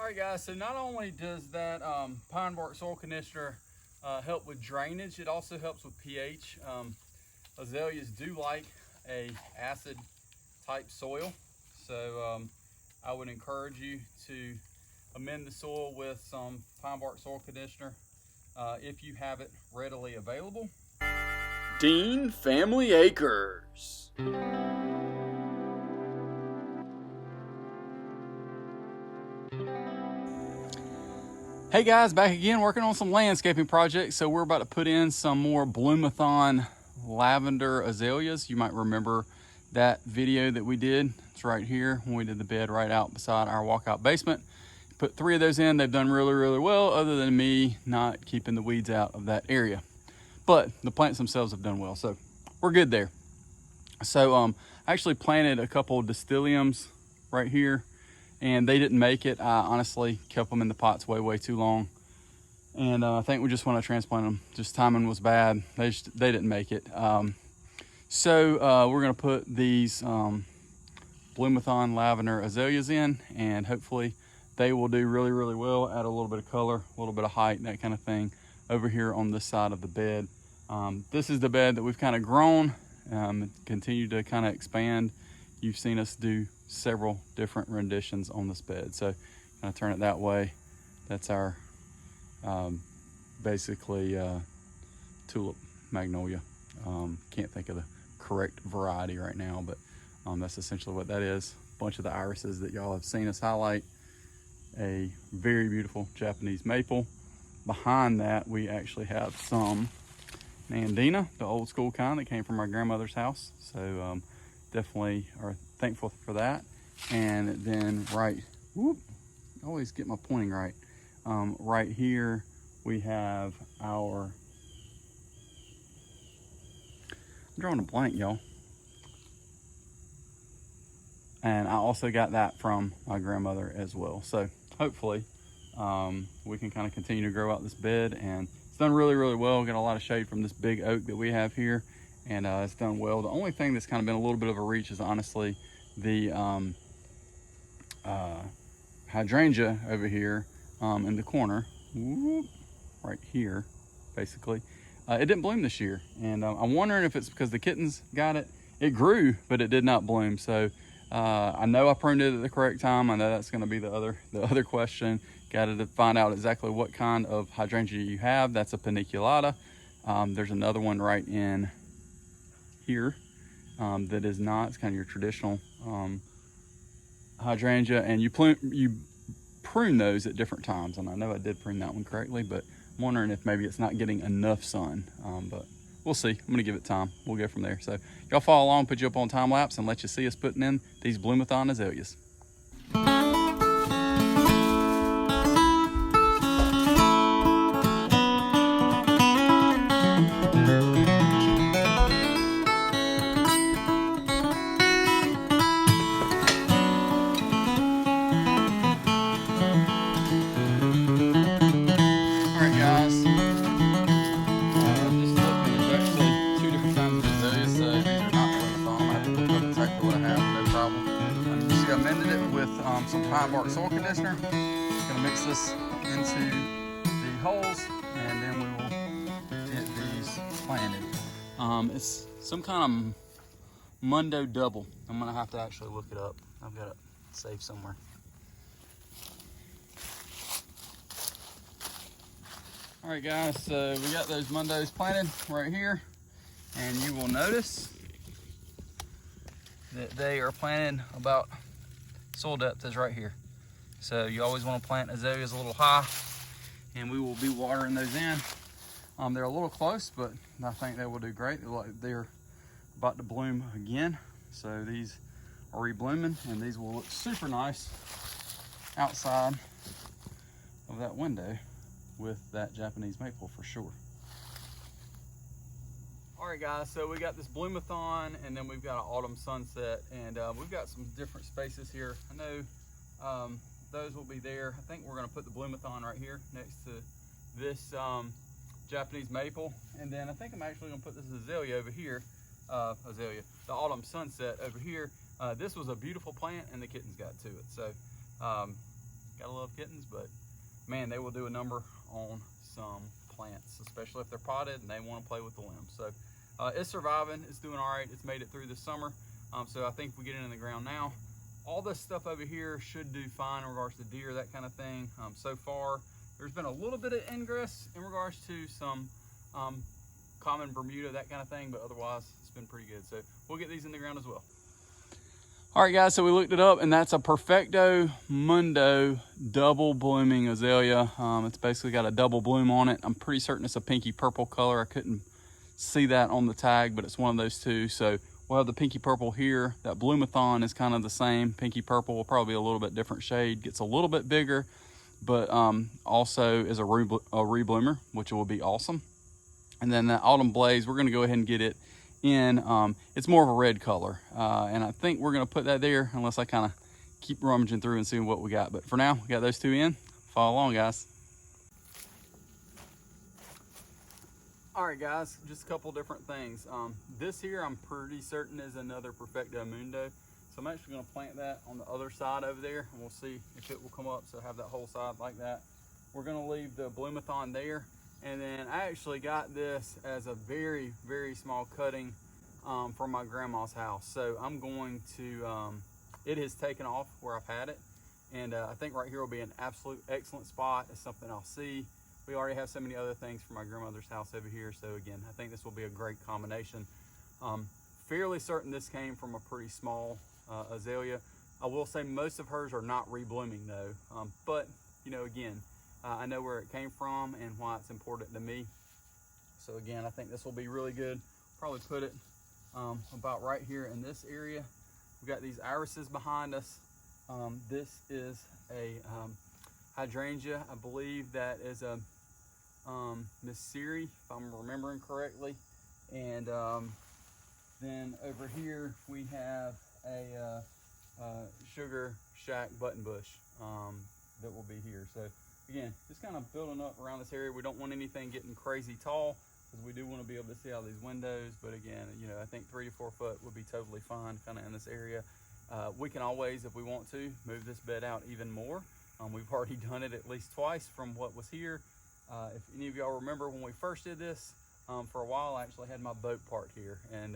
right, guys, so not only does that pine bark soil conditioner help with drainage, it also helps with pH. Azaleas do like a acid type soil, so I would encourage you to amend the soil with some pine bark soil conditioner if you have it readily available. Dean Family Acres. Hey guys, back again working on some landscaping projects. So we're about to put in some more Bloomathon lavender azaleas. You might remember that video that we did. It's right here when we did the bed right out beside our walkout basement. Put 3 of those in. They've done really well, other than me not keeping the weeds out of that area. But the plants themselves have done well, so we're good there. So I actually planted a couple of distilleums right here, and they didn't make it. I honestly kept them in the pots way too long, and I think we just want to transplant them. Just timing was bad. They didn't make it. So we're going to put these Bloomathon lavender azaleas in, and hopefully they will do really well. Add a little bit of color, a little bit of height, that kind of thing over here on this side of the bed. This is the bed that we've kind of grown, continue to kind of expand. You've seen us do several different renditions on this bed. So kind of turn it that way. That's our basically tulip magnolia. Can't think of the correct variety right now, but that's essentially what that is. A bunch of the irises that y'all have seen us highlight. A very beautiful Japanese maple. Behind that, we actually have some Nandina, the old school kind that came from our grandmother's house. So definitely are thankful for that. And then always get my pointing right. Right here we have our, I'm drawing a blank, y'all. And I also got that from my grandmother as well. So hopefully we can kind of continue to grow out this bed, and it's done really well. Got a lot of shade from this big oak that we have here, and it's done well. The only thing that's kind of been a little bit of a reach is honestly the hydrangea over here in the corner, right here, basically. It didn't bloom this year, and I'm wondering if it's because the kittens got it. It grew, but it did not bloom. So I know I pruned it at the correct time. I know that's going to be the other question. Got to find out exactly what kind of hydrangea you have. That's a paniculata. There's another one right in here that is not. It's kind of your traditional hydrangea, and you prune those at different times. And I know I did prune that one correctly, but I'm wondering if maybe it's not getting enough sun. But we'll see. I'm gonna give it time. We'll go from there. So y'all follow along, put you up on time lapse, and let you see us putting in these Bloomathon azaleas. Amended it with some pine bark soil conditioner. Gonna mix this into the holes, and then we will get these planted. It's some kind of Mundo double. I'm gonna have to actually look it up. I've got it saved somewhere. All right, guys, so we got those Mundos planted right here, and you will notice that they are planted about soil depth is right here. So you always want to plant azaleas a little high, and we will be watering those in. They're a little close, but I think they will do great. They're about to bloom again. So these are reblooming, and these will look super nice outside of that window with that Japanese maple for sure. All right, guys, so we got this Bloomathon, and then we've got an autumn sunset, and we've got some different spaces here. I know those will be there. I think we're gonna put the Bloomathon right here next to this Japanese maple, and then I think I'm actually gonna put this azalea over here, the autumn sunset over here. This was a beautiful plant, and the kittens got to it. So Gotta love kittens, but man, they will do a number on some plants, especially if they're potted and they want to play with the limbs. So it's surviving, it's doing all right. It's made it through the summer. So I think if we get it in the ground now, all this stuff over here should do fine in regards to deer, that kind of thing. So far, there's been a little bit of ingress in regards to some common Bermuda, that kind of thing, but otherwise it's been pretty good. So we'll get these in the ground as well. All right, guys, so we looked it up, and that's a Perfectomundo double blooming azalea. It's basically got a double bloom on it. I'm pretty certain it's a pinky purple color. I couldn't see that on the tag, but it's one of those two. So we'll have the pinky purple here. That bloom-a-thon is kind of the same. Pinky purple will probably be a little bit different shade. Gets a little bit bigger, but also is a rebloomer, which will be awesome. And then the autumn blaze, we're going to go ahead and get it in. It's more of a red color, and I think we're going to put that there unless I kind of keep rummaging through and seeing what we got. But for now, we got those two in. Follow along, guys. All right, guys, just a couple different things. This here I'm pretty certain is another Perfectomundo, so I'm actually going to plant that on the other side over there, and we'll see if it will come up. So have that whole side like that. We're going to leave the Bloomathon there. And then I actually got this as a very, very small cutting from my grandma's house. So I'm going to, it has taken off where I've had it. And I think right here will be an absolute excellent spot. It's something I'll see. We already have so many other things from my grandmother's house over here. So again, I think this will be a great combination. Fairly certain this came from a pretty small azalea. I will say most of hers are not reblooming though. But you know, again, I know where it came from and why it's important to me. So again, I think this will be really good. Probably put it about right here in this area. We've got these irises behind us. This is a hydrangea. I believe that is a Missouri, if I'm remembering correctly. And then over here we have a sugar shack button bush that will be here. So again, just kind of building up around this area. We don't want anything getting crazy tall because we do want to be able to see out these windows. But again, you know, I think 3 to 4 foot would be totally fine kind of in this area. We can always, if we want to, move this bed out even more. We've already done it at least twice from what was here. If any of y'all remember when we first did this, for a while I actually had my boat parked here. And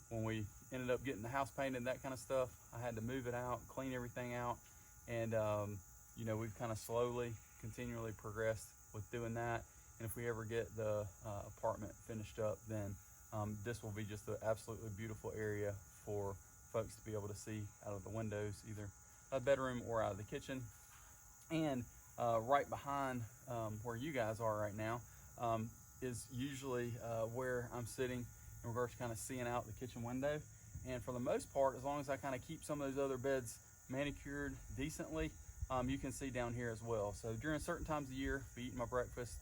when we ended up getting the house painted, that kind of stuff, I had to move it out, clean everything out. And you know, we've kind of slowly, continually progressed with doing that. And if we ever get the apartment finished up, then this will be just an absolutely beautiful area for folks to be able to see out of the windows, either a bedroom or out of the kitchen. And right behind where you guys are right now is usually where I'm sitting in regards to kind of seeing out the kitchen window. And for the most part, as long as I kind of keep some of those other beds manicured decently, you can see down here as well. So during certain times of the year, be eating my breakfast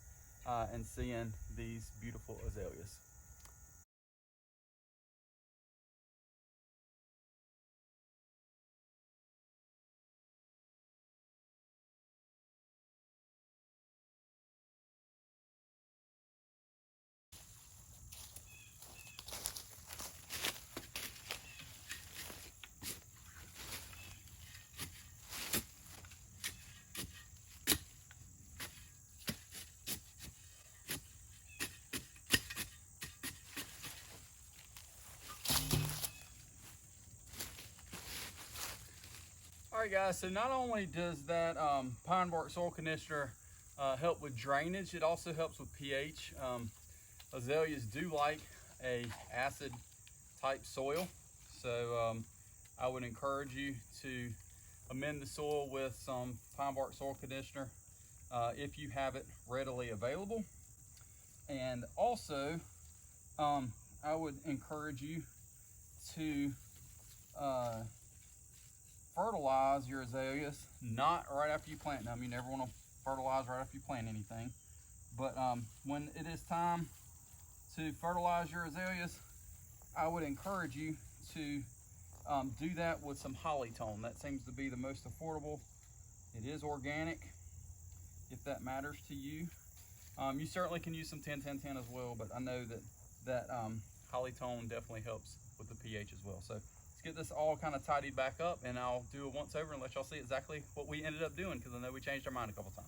and seeing these beautiful azaleas. All right, guys, so not only does that pine bark soil conditioner help with drainage, it also helps with pH. Azaleas do like a acid type soil, so I would encourage you to amend the soil with some pine bark soil conditioner if you have it readily available. And also I would encourage you to fertilize your azaleas, not right after you plant them. You never want to fertilize right after you plant anything. But when it is time to fertilize your azaleas, I would encourage you to do that with some Hollytone. That seems to be the most affordable. It is organic, if that matters to you. You certainly can use some 10-10-10 as well, but I know that Hollytone definitely helps with the pH as well. So let's get this all kind of tidied back up, and I'll do a once over and let y'all see exactly what we ended up doing, because I know we changed our mind a couple times.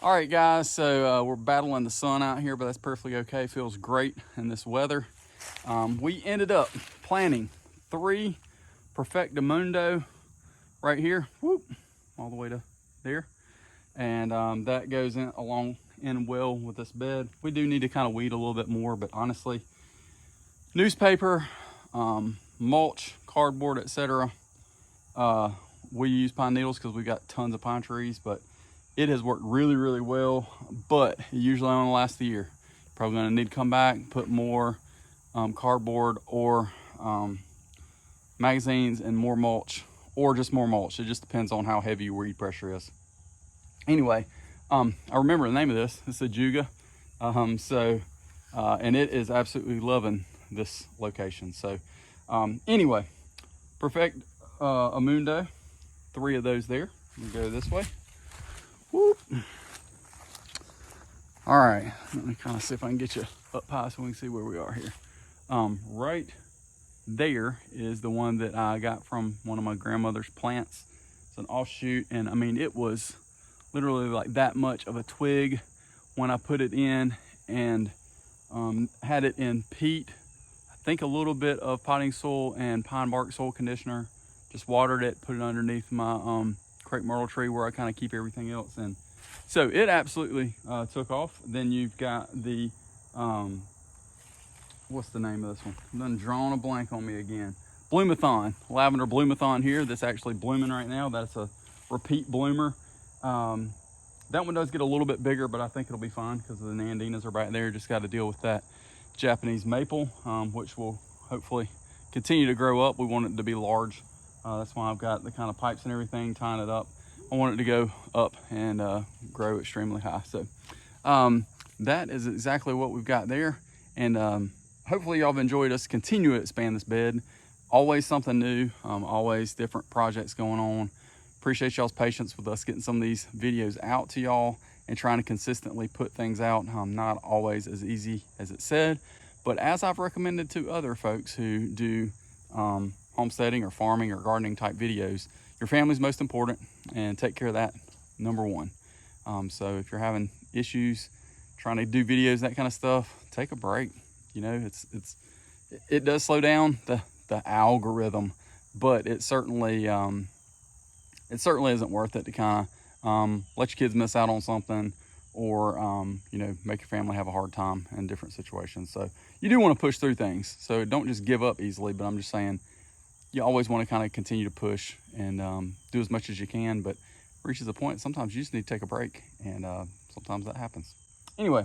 All right, guys, so we're battling the sun out here, but that's perfectly okay. Feels great in this weather. We ended up planting 3 Perfectomundo right here, whoop, all the way to there. And that goes in along in well with this bed. We do need to kind of weed a little bit more, but honestly, newspaper, mulch, cardboard, etc. We use pine needles because we got tons of pine trees, but it has worked really, really well, but it usually only lasts the year. Probably gonna need to come back, put more cardboard or magazines and more mulch, or just more mulch. It just depends on how heavy your weed pressure is. Anyway, I remember the name of this. It's a Juga. And it is absolutely loving this location. So anyway, Perfectomundo, 3 of those there. We go this way. Whoop. All right, let me kind of see if I can get you up high so we can see where we are here. Right there is the one that I got from one of my grandmother's plants. It's an offshoot, and I mean, it was literally like that much of a twig when I put it in, and had it in peat, I think a little bit of potting soil and pine bark soil conditioner, just watered it, put it underneath my crepe myrtle tree where I kind of keep everything else. And so it absolutely took off. Then you've got the what's the name of this one? I'm done drawing a blank on me again. Bloom-a-thon, lavender bloom-a-thon here. That's actually blooming right now. That's a repeat bloomer. That one does get a little bit bigger, but I think it'll be fine because the nandinas are back there. Just got to deal with that Japanese maple, which will hopefully continue to grow up. We want it to be large. That's why I've got the kind of pipes and everything tying it up. I want it to go up and grow extremely high. So that is exactly what we've got there. And hopefully y'all have enjoyed us continue to expand this bed. Always something new, always different projects going on. Appreciate y'all's patience with us getting some of these videos out to y'all and trying to consistently put things out. Not always as easy as it said, but as I've recommended to other folks who do homesteading or farming or gardening type videos, your family's most important, and take care of that, #1. So if you're having issues trying to do videos, that kind of stuff, take a break. You know, it does slow down the algorithm, but it certainly isn't worth it to kind of let your kids miss out on something, or you know, make your family have a hard time in different situations. So you do want to push through things, so don't just give up easily. But I'm just saying, you always want to kind of continue to push and do as much as you can, but reaches a point sometimes you just need to take a break, and sometimes that happens. Anyway,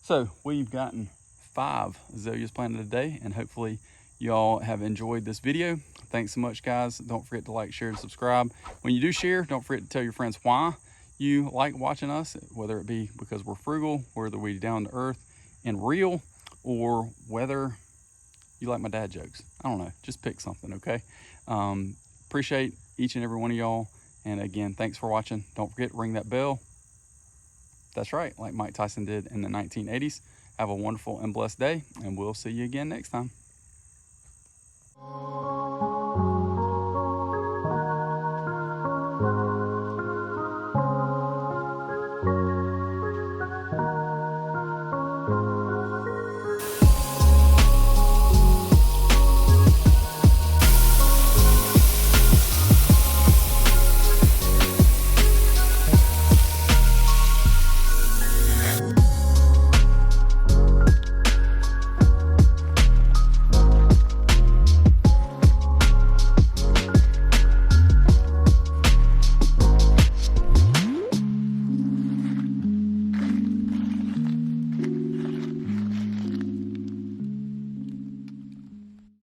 so we've gotten 5 azaleas planted today, and hopefully y'all have enjoyed this video. Thanks so much, guys. Don't forget to like, share, and subscribe. When you do share, don't forget to tell your friends why you like watching us, whether it be because we're frugal, whether we're down to earth and real, or whether you like my dad jokes. I don't know, just pick something, okay? Appreciate each and every one of y'all. And again, thanks for watching. Don't forget to ring that bell. That's right, like Mike Tyson did in the 1980s. Have a wonderful and blessed day, and we'll see you again next time.